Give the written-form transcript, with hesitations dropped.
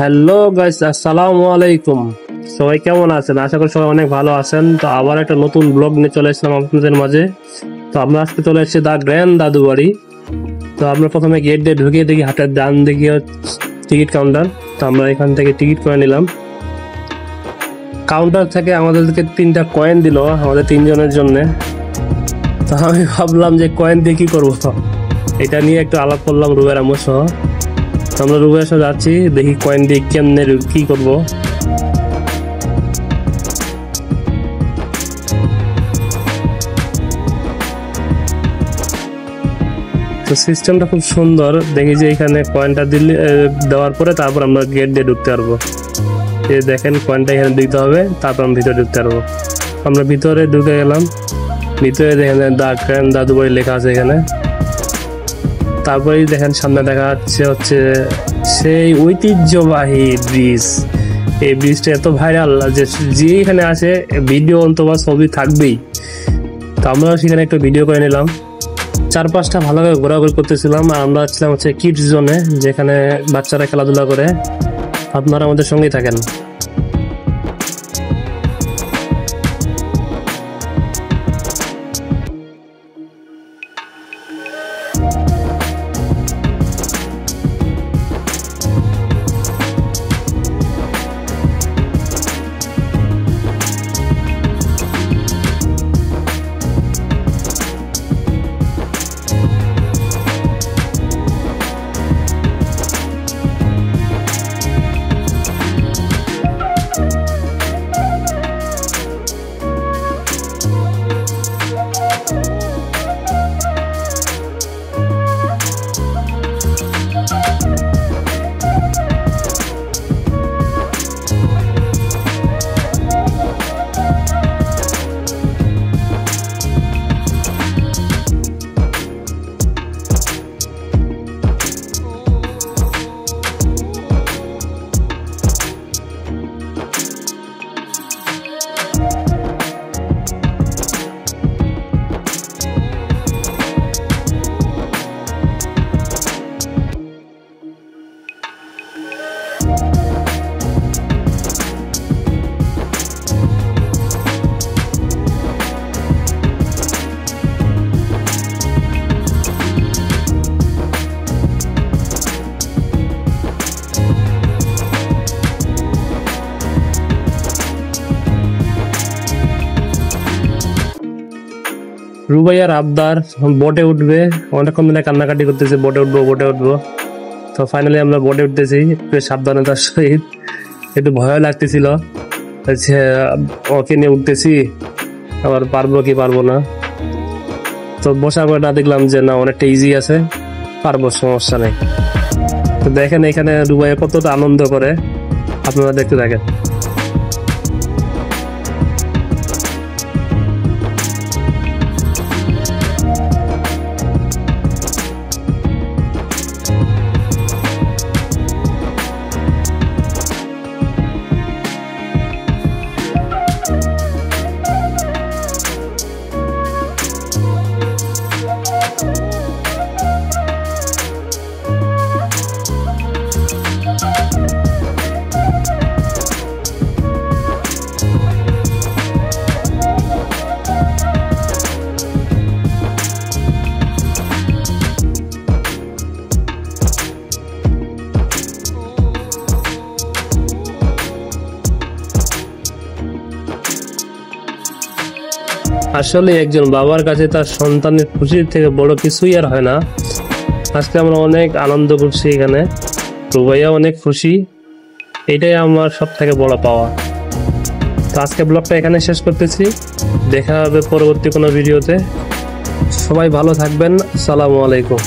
Hello guys, আসসালামু আলাইকুম। সবাই কেমন আছেন? আশা করি সবাই অনেক ভালো আছেন। তো আবার একটা নতুন ব্লগ নিয়ে চলে এসেছিলাম আপনাদের মাঝে। তো আমরা আজকে চলে এসেছি দা গ্র্যান্ড দাদু বাড়ি। তো আমরা প্রথমে গেট দিয়ে ঢুকিয়ে দেখি হাতের ডান দিকে টিকিট কাউন্টার। তো আমরা এখান থেকে টিকিট করে নিলাম। কাউন্টার থেকে আমাদেরকে 3টা কয়েন দিল আমাদের 3 জনের জন্য। তো আমি ভাবলাম যে কয়েন দিয়ে কি করবো, এটা নিয়ে একটু আলাপ করলাম রুবের আমার সহ। আমরা রুবের সাথে যাচ্ছি, দেখি কয়েন দিয়ে কেমনে কি করবো। তো সিস্টেমটা খুব সুন্দর, দেখি যে এখানে কয়েনটা দিলে দেওয়ার পরে তারপর আমরা গেট দিয়ে ঢুকতে পারবো। এই দেখেন কয়েনটা এখানে দিতে হবে, তারপর আমরা ভিতরে ঢুকতে পারবো। আমরা ভিতরে ঢুকে গেলাম। ভিতরে দেখেন দা গ্র্যান্ড দাদু বাড়ি লেখা আছে এখানে। তারপরেই দেখেন সামনে দেখা যাচ্ছে হচ্ছে সেই ঐতিহ্যবাহী ব্রিজ। এই ব্রিজটা এত ভাইরাল যে এখানে আসে ভিডিও অথবা ছবি থাকবেই। তো আমরা সেখানে একটু ভিডিও করে নিলাম। 4-5টা ভালোভাবে ঘোরাঘুরি করতেছিলাম। আর আমরা ছিলাম হচ্ছে কিডস জোনে, যেখানে বাচ্চারা খেলাধুলা করে। আপনারা আমাদের সঙ্গেই থাকেন। রুবাইয়ার আবদার বোটে উঠবে, অনেকক্ষণ ধরে কান্নাকাটি করতেছে বোটে উঠবো বোটে উঠবো। তো ফাইনালি আমরা বোটে উঠতেছি একটু সাবধানতার সহিত। একটু ভয় লাগতেছিল, ওকে নিয়ে উঠতেছি, আবার পারবো কি পারবো না। তো বসার পরে না দেখলাম যে না, অনেকটা ইজি আছে, পারবো, সমস্যা নেই। তো দেখেন এখানে রুবাইয়া কতটা আনন্দ করে, আপনারা দেখতে থাকেন। আসলে একজন বাবার কাছে তার সন্তানের খুশির থেকে বড় কিছুই আর হয় না। আজকে আমরা অনেক আনন্দ করছি এখানে, রুবাইয়া অনেক খুশি, এটাই আমার সব থেকে বড় পাওয়া। তো আজকে ব্লগটা এখানে শেষ করতেছি, দেখা হবে পরবর্তী কোনো ভিডিওতে। সবাই ভালো থাকবেন, আসসালামু আলাইকুম।